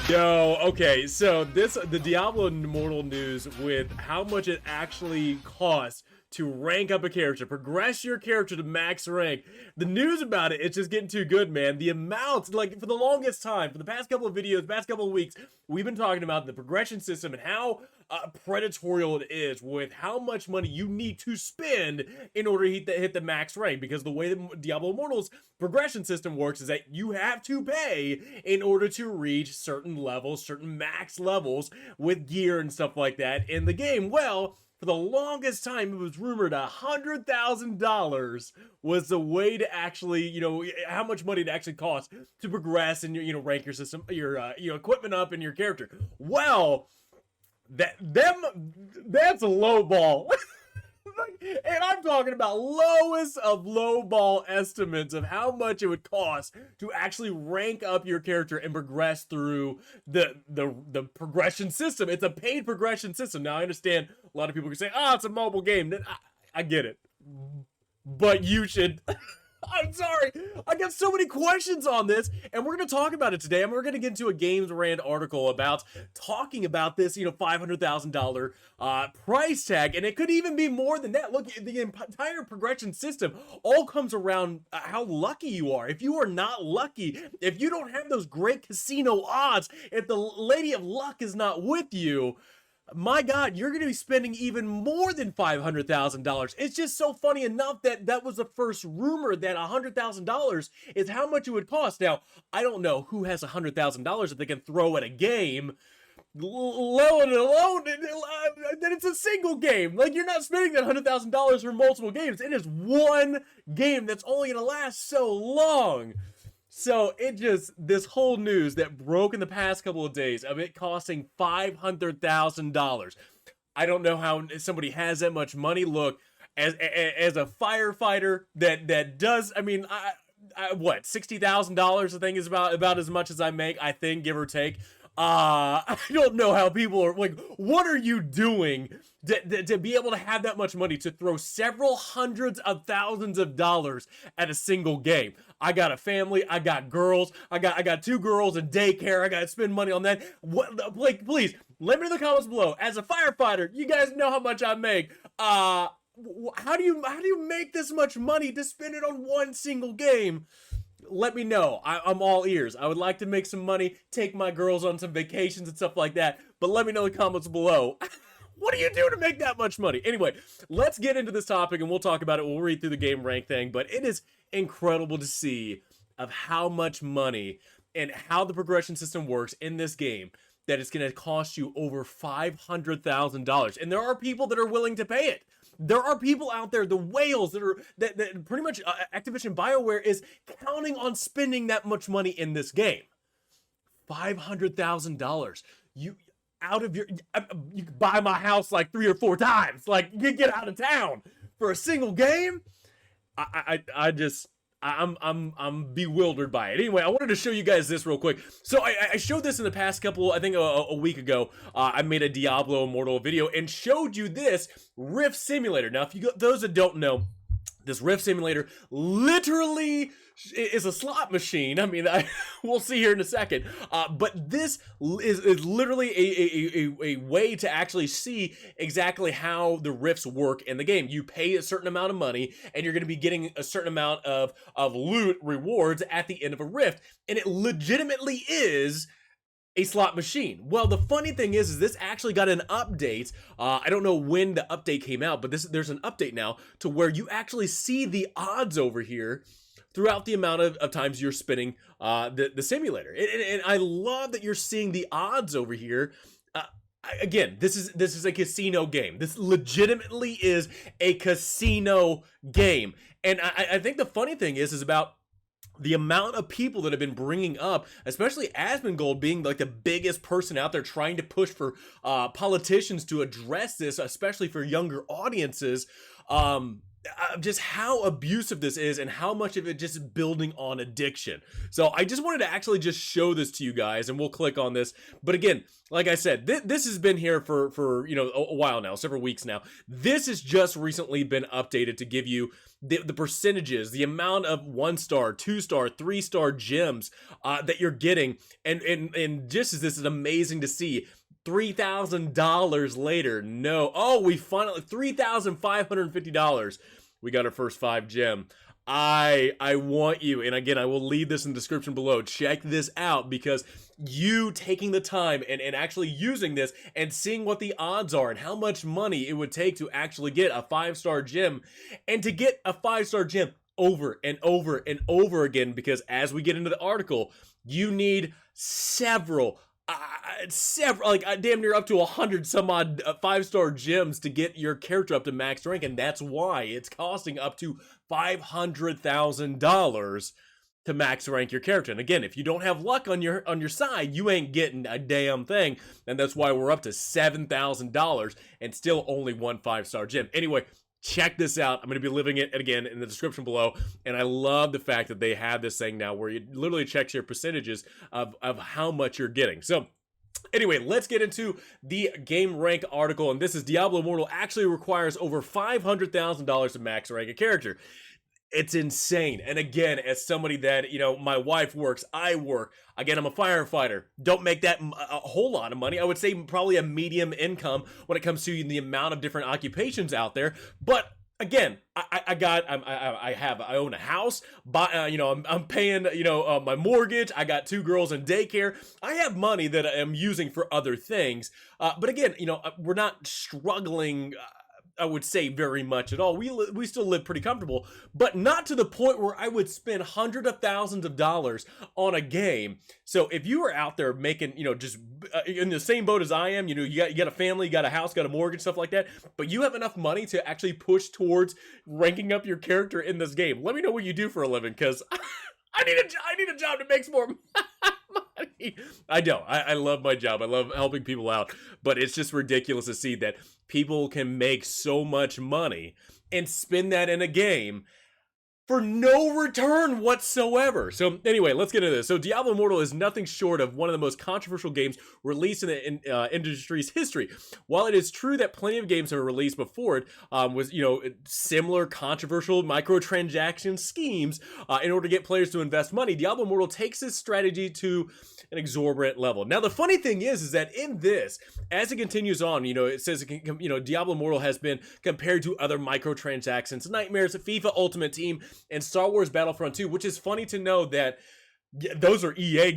Yo, okay, so the Diablo Immortal news with how much it actually costs to rank up a character, progress your character to max rank. The news about it's just getting too good, man. The amounts, like for the longest time, for the past couple of videos, past couple of weeks, we've been talking about the progression system and how predatorial it is with how much money you need to spend in order to hit the max rank. Because the way that Diablo Immortal's progression system works is that you have to pay in order to reach certain levels, certain max levels with gear and stuff like that in the game. Well, for the longest time, it was rumored $100,000 was the way to actually, how much money it actually costs to progress and rank your system, your equipment up in your character. Well, that's a low ball. And I'm talking about lowest of low ball estimates of how much it would cost to actually rank up your character and progress through the progression system. It's a paid progression system. Now I understand a lot of people can say, it's a mobile game. I get it, but you should. I'm sorry. I got so many questions on this, and we're going to talk about it today. And we're going to get into a Games Rand article about talking about this, $500,000 price tag, and it could even be more than that. Look, the entire progression system all comes around how lucky you are. If you are not lucky, if you don't have those great casino odds, if the Lady of Luck is not with you, my God, you're going to be spending even more than $500,000. It's just so funny enough that that was the first rumor that $100,000 is how much it would cost. Now, I don't know who has $100,000 that they can throw at a game, let alone that it's a single game. Like, you're not spending that $100,000 for multiple games. It is one game that's only going to last so long. So this whole news that broke in the past couple of days of it costing $500,000. I don't know how somebody has that much money. Look, as a firefighter that does, what, $60,000 I think is about as much as I make, I think, give or take. I don't know how people are like, what are you doing to be able to have that much money to throw several hundreds of thousands of dollars at a single game? I got a family, I got girls, I got 2 girls in daycare, I got to spend money on that. What, like, please, let me know in the comments below. As a firefighter, you guys know how much I make. How do you make this much money to spend it on one single game? Let me know. I'm all ears. I would like to make some money, take my girls on some vacations and stuff like that, but let me know in the comments below. What do you do to make that much money? Anyway, let's get into this topic and we'll talk about it. We'll read through the game rank thing, but it is incredible to see of how much money and how the progression system works in this game that it's going to cost you over $500,000. And there are people that are willing to pay it. There are people out there, the whales that pretty much Activision BioWare is counting on spending that much money in this game. $500,000. You can buy my house like 3 or 4 times. Like, you get out of town for a single game. I'm bewildered by it. Anyway, I wanted to show you guys this real quick. So I showed this in the past couple, I think a week ago. I made a Diablo Immortal video and showed you this Rift Simulator. Now, those that don't know, this Rift Simulator literally is a slot machine. I mean, we'll see here in a second. But this is literally a way to actually see exactly how the rifts work in the game. You pay a certain amount of money, and you're going to be getting a certain amount of loot rewards at the end of a rift. And it legitimately is a slot machine. Well, the funny thing is this actually got an update. I don't know when the update came out, but there's an update now to where you actually see the odds over here throughout the amount of times you're spinning the simulator. And I love that you're seeing the odds over here. Again, this is a casino game. This legitimately is a casino game. And I think the funny thing is about the amount of people that have been bringing up, especially Asmongold being like the biggest person out there trying to push for politicians to address this, especially for younger audiences. just how abusive this is and how much of it just is building on addiction. So I just wanted to actually just show this to you guys, and we'll click on this. But again, like I said, this has been here for you know, a while now, several weeks now. This has just recently been updated to give you the percentages, the amount of 1-star, 2-star, 3-star gems that you're getting, and just as this is amazing to see. $3,000 later, no. Oh, we finally, $3,550. We got our first 5 gem. I want you, and again, I will leave this in the description below. Check this out, because you taking the time and actually using this and seeing what the odds are and how much money it would take to actually get a 5-star gem, and to get a 5-star gem over and over and over again, because as we get into the article, you need several, like damn near up to 100 some odd 5-star gems to get your character up to max rank, and that's why it's costing up to $500,000 to max rank your character. And again, if you don't have luck on your side, you ain't getting a damn thing, and that's why we're up to $7,000 and still only one 5-star gem. Anyway, check this out. I'm going to be leaving it again in the description below, and I love the fact that they have this thing now where it literally checks your percentages of how much you're getting. So anyway, let's get into the game rank article, and this is Diablo Immortal actually requires over $500,000 to max rank a character. It's insane. And again, as somebody that, you know, my wife works, I work. Again, I'm a firefighter. Don't make that a whole lot of money. I would say probably a medium income when it comes to the amount of different occupations out there. But again, I own a house, you know, I'm paying, you know, my mortgage. I got 2 girls in daycare. I have money that I am using for other things. But again, you know, we're not struggling, I would say, very much at all. We still live pretty comfortable, but not to the point where I would spend hundreds of thousands of dollars on a game. So if you are out there making, you know, just in the same boat as I am, you know, you got a family, you got a house, got a mortgage, stuff like that, but you have enough money to actually push towards ranking up your character in this game, let me know what you do for a living, because I need a job that makes more money. I know. I love my job. I love helping people out. But it's just ridiculous to see that people can make so much money and spend that in a game for no return whatsoever. So anyway, let's get into this. So Diablo Immortal is nothing short of one of the most controversial games released in the industry's history. While it is true that plenty of games have released before it with, you know, similar controversial microtransaction schemes in order to get players to invest money, Diablo Immortal takes this strategy to an exorbitant level. Now, the funny thing is that in this, as it continues on, you know, it says, you know, Diablo Immortal has been compared to other microtransactions, Nightmares, FIFA Ultimate Team, and Star Wars Battlefront 2, which is funny to know that those are EA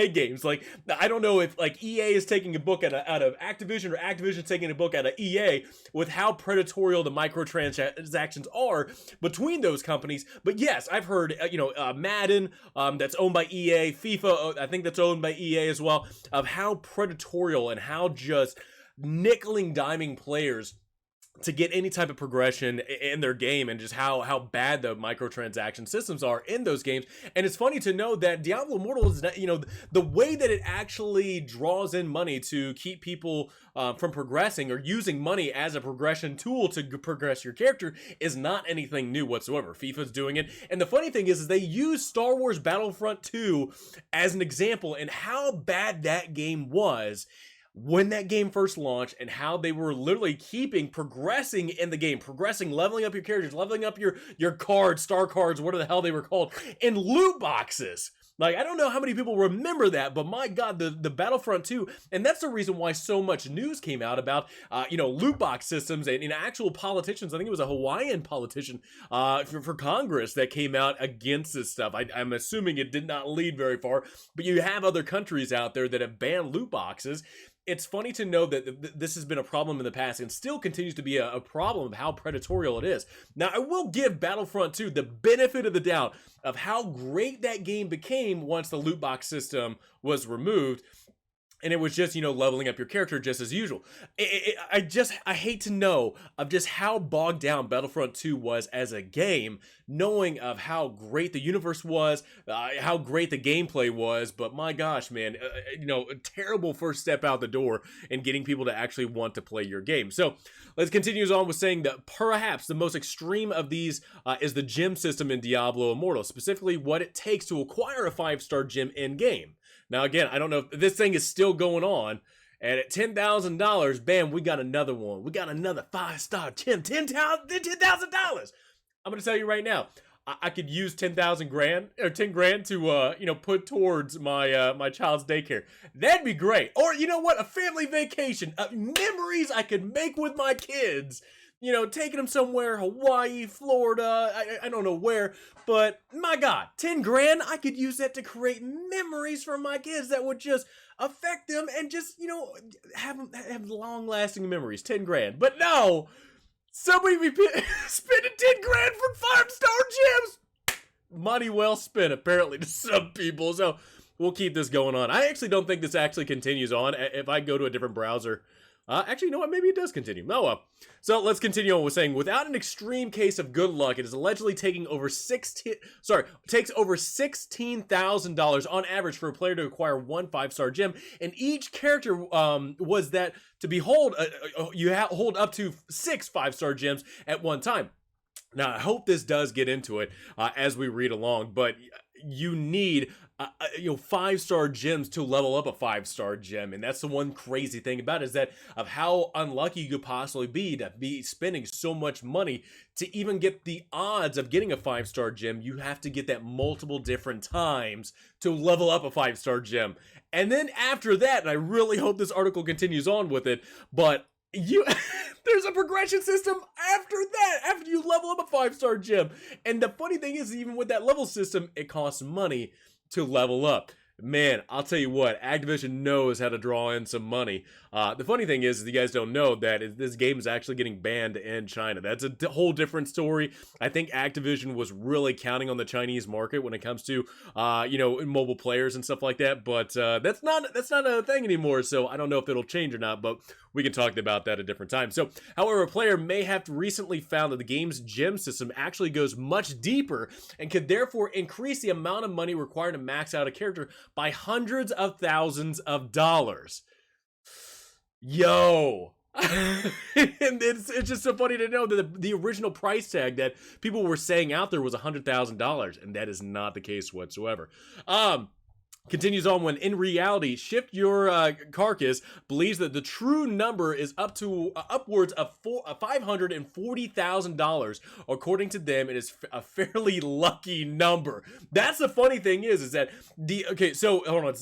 games. Like, I don't know if like EA is taking a book out of Activision, or Activision taking a book out of EA with how predatory the microtransactions are between those companies. But yes, I've heard, you know, Madden, that's owned by EA, FIFA, I think that's owned by EA as well, of how predatory and how just nickeling diming players to get any type of progression in their game, and just how bad the microtransaction systems are in those games. And it's funny to know that Diablo Immortal is, you know, the way that it actually draws in money to keep people from progressing, or using money as a progression tool to progress your character, is not anything new whatsoever. FIFA's doing it. And the funny thing is they use Star Wars Battlefront 2 as an example, and how bad that game was when that game first launched, and how they were literally progressing in the game, leveling up your characters, leveling up your cards, star cards, whatever the hell they were called, in loot boxes. Like, I don't know how many people remember that, but my God, the Battlefront 2, and that's the reason why so much news came out about, you know, loot box systems, and actual politicians. I think it was a Hawaiian politician for Congress that came out against this stuff. I'm assuming it did not lead very far, but you have other countries out there that have banned loot boxes. It's funny to know that this has been a problem in the past, and still continues to be a problem of how predatory it is. Now, I will give Battlefront 2 the benefit of the doubt of how great that game became once the loot box system was removed. and it was just, you know, leveling up your character just as usual. I hate to know of just how bogged down Battlefront 2 was as a game, knowing of how great the universe was, how great the gameplay was, but my gosh, man, you know, a terrible first step out the door in getting people to actually want to play your game. So let's continue on with saying that perhaps the most extreme of these is the gem system in Diablo Immortal, specifically what it takes to acquire a 5-star gem in-game. Now, again, I don't know if this thing is still going on. And at $10,000, bam, we got another one. We got another 5-star gem. $10,000. I'm going to tell you right now, I could use 10,000 grand or 10 grand to, you know, put towards my my child's daycare. That'd be great. Or, you know what? A family vacation. Memories I could make with my kids. You know, taking them somewhere, Hawaii, Florida, I don't know where, but my God, 10 grand, I could use that to create memories for my kids that would just affect them and just, you know, have long-lasting memories, 10 grand. But no, somebody be spending 10 grand for 5-star gems. Money well spent, apparently, to some people, so we'll keep this going on. I actually don't think this actually continues on. If I go to a different browser, actually, you know what? Maybe it does continue. Oh, well. So let's continue on with saying, without an extreme case of good luck, it is allegedly taking over takes over $16,000 on average for a player to acquire one 5-star gem. And each character was that to behold, you hold up to 6 5-star gems at one time. Now, I hope this does get into it as we read along, but you need you know, 5-star gems to level up a 5-star gem, and that's the one crazy thing about it, is that of how unlucky you could possibly be to be spending so much money to even get the odds of getting a 5-star gem. You have to get that multiple different times to level up a 5-star gem, and then after that, and I really hope this article continues on with it, but there's a progression system after that, after you level up a 5-star gem. And the funny thing is, even with that level system, it costs money to level up. Man, I'll tell you what, Activision knows how to draw in some money. The funny thing is you guys don't know that this game is actually getting banned in China. That's a whole different story. I think Activision was really counting on the Chinese market when it comes to, you know, mobile players and stuff like that. But that's not a thing anymore. So I don't know if it'll change or not, but we can talk about that at a different time. So, however, a player may have recently found that the game's gem system actually goes much deeper and could therefore increase the amount of money required to max out a character by hundreds of thousands of dollars. Yo. And it's just so funny to know that the original price tag that people were saying out there was $100,000, and that is not the case whatsoever. Continues on, when in reality, Shift Your Carcass believes that the true number is up to upwards of $540,000. According to them, it is a fairly lucky number. That's the funny thing is that okay, so hold on,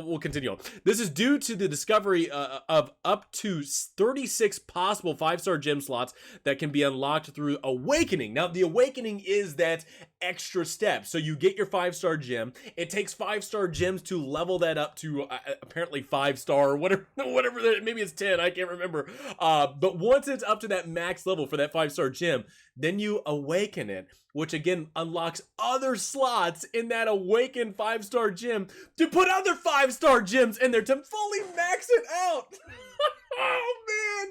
we'll continue on. This is due to the discovery of up to 36 possible 5-star gem slots that can be unlocked through Awakening. Now, the Awakening is that extra step. So you get your 5-star gem. It takes 5-star gems to level that up to apparently 5-star or whatever, maybe it's 10, I can't remember. But once it's up to that max level for that 5-star gem, then you awaken it, which again unlocks other slots in that awakened 5-star gem to put other 5-star gems in there to fully max it out. Oh man.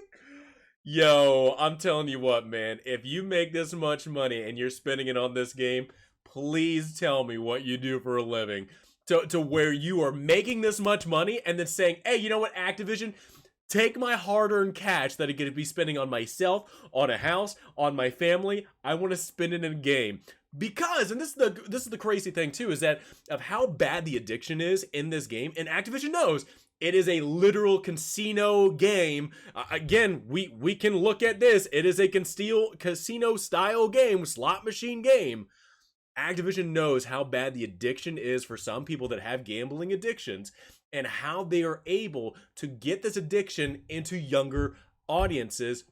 Yo, I'm telling you what, man, if you make this much money and you're spending it on this game, please tell me what you do for a living to where you are making this much money and then saying, hey, you know what, Activision, take my hard-earned cash that I'm going to be spending on myself, on a house, on my family. I want to spend it in a game. Because, and this is the crazy thing too, is that of how bad the addiction is in this game, and Activision knows, it is a literal casino game. Again, we can look at this. It is a casino-style game, slot machine game. Activision knows how bad the addiction is for some people that have gambling addictions and how they are able to get this addiction into younger audiences.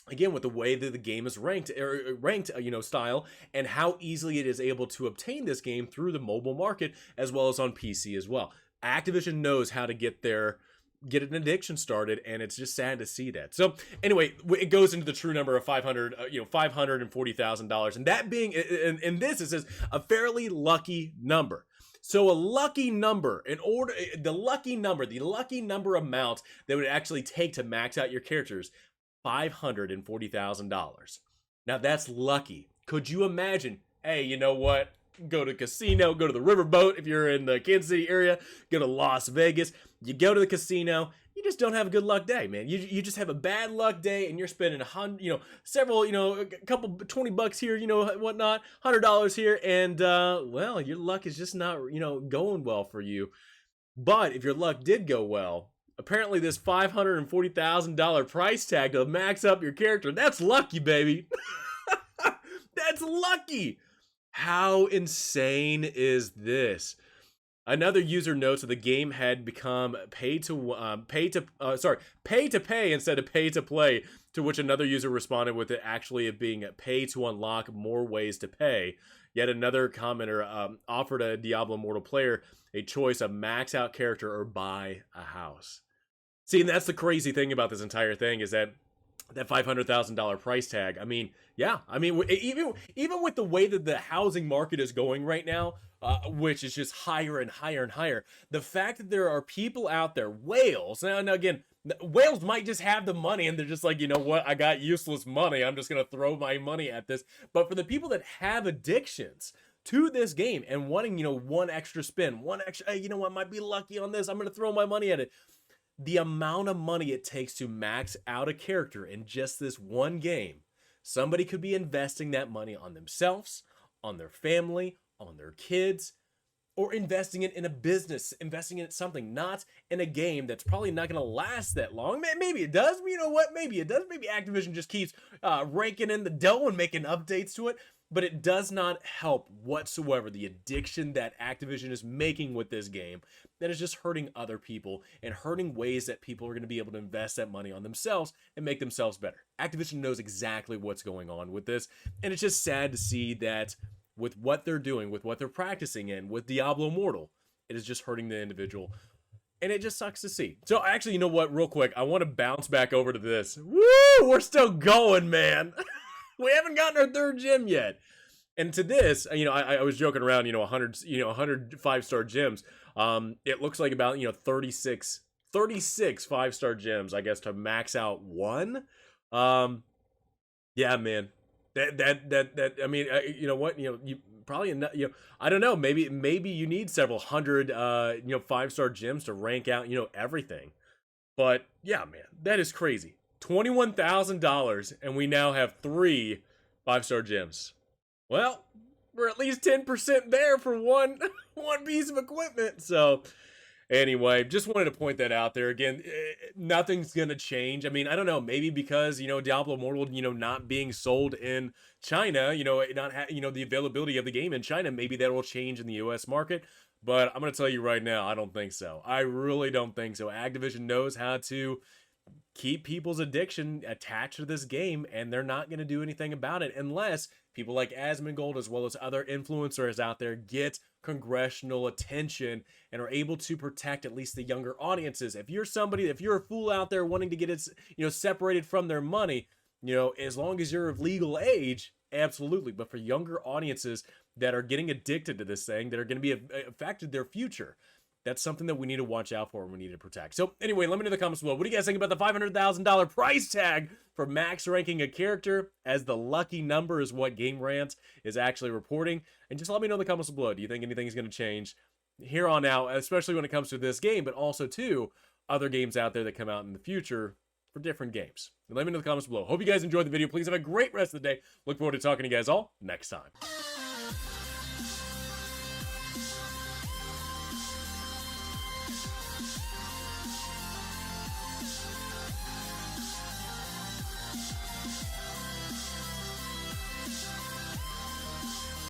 Again, with the way that the game is ranked, you know, style, and how easily it is able to obtain this game through the mobile market as well as on PC as well. Activision knows how to get an addiction started, and it's just sad to see that. So anyway, it goes into the true number of $540,000, and that being in this, it says a fairly lucky number. So a lucky number, the lucky number amount that would actually take to max out your characters, $540,000. Now that's lucky. Could you imagine? Hey, you know what? Go to casino, go to the riverboat if you're in the Kansas City area, go to Las Vegas. You go to the casino, you just don't have a good luck day, man. You just have a bad luck day, and you're spending several, a couple $20 here, whatnot, $100 here, and well, your luck is just not going well for you. But if your luck did go well, apparently this $540,000 price tag to max up your character, that's lucky, baby. That's lucky. How insane is this? Another user notes that the game had become pay to pay instead of pay to play, to which another user responded with it actually being pay to unlock more ways to pay. Yet another commenter offered a Diablo Immortal player a choice of max out character or buy a house. See, and that's the crazy thing about this entire thing, is that $500,000 price tag. I mean, yeah. I mean, even with the way that the housing market is going right now, which is just higher and higher and higher, the fact that there are people out there, whales. Now again, whales might just have the money and they're just like, you know what? I got useless money. I'm just gonna throw my money at this. But for the people that have addictions to this game and wanting, one extra spin, one extra, hey, I might be lucky on this, I'm gonna throw my money at it. The amount of money it takes to max out a character in just this one game, somebody could be investing that money on themselves, on their family, on their kids, or investing it in a business, investing in something, not in a game that's probably not going to last that long. Maybe it does. You know what? Maybe it does. Maybe Activision just keeps raking in the dough and making updates to it. But it does not help whatsoever the addiction that Activision is making with this game, that is just hurting other people and hurting ways that people are going to be able to invest that money on themselves and make themselves better. Activision knows exactly what's going on with this, and it's just sad to see that with what they're doing, with what they're practicing in, with Diablo Immortal, it is just hurting the individual, and it just sucks to see. So actually, you know what, real quick, I want to bounce back over to this. Woo! We're still going, man. We haven't gotten our third gem yet. And to this, I was joking around, 100 5-star gems. It looks like about, 36 5-star gems, I guess, to max out one. Yeah, man. I mean, you know what? You probably, I don't know. Maybe you need several hundred, 5-star gems to rank out, everything. But yeah, man, that is crazy. $21,000, and we now have 3 5-star gems. Well, we're at least 10% there for one piece of equipment. So anyway, just wanted to point that out there. Again, nothing's going to change. I mean, I don't know, maybe because, Diablo Immortal, not being sold in China, the availability of the game in China, maybe that will change in the US market. But I'm going to tell you right now, I don't think so. I really don't think so. Activision knows how to keep people's addiction attached to this game, and they're not going to do anything about it unless people like Asmongold, as well as other influencers out there, get congressional attention and are able to protect at least the younger audiences. If you're a fool out there wanting to get it, separated from their money, as long as you're of legal age, absolutely. But for younger audiences that are getting addicted to this thing, that are going to be affected their future, that's something that we need to watch out for and we need to protect. So anyway, let me know in the comments below. What do you guys think about the $500,000 price tag for max ranking a character, as the lucky number is what Game Rant is actually reporting? And just let me know in the comments below. Do you think anything is going to change here on out, especially when it comes to this game, but also to other games out there that come out in the future for different games? And let me know in the comments below. Hope you guys enjoyed the video. Please have a great rest of the day. Look forward to talking to you guys all next time.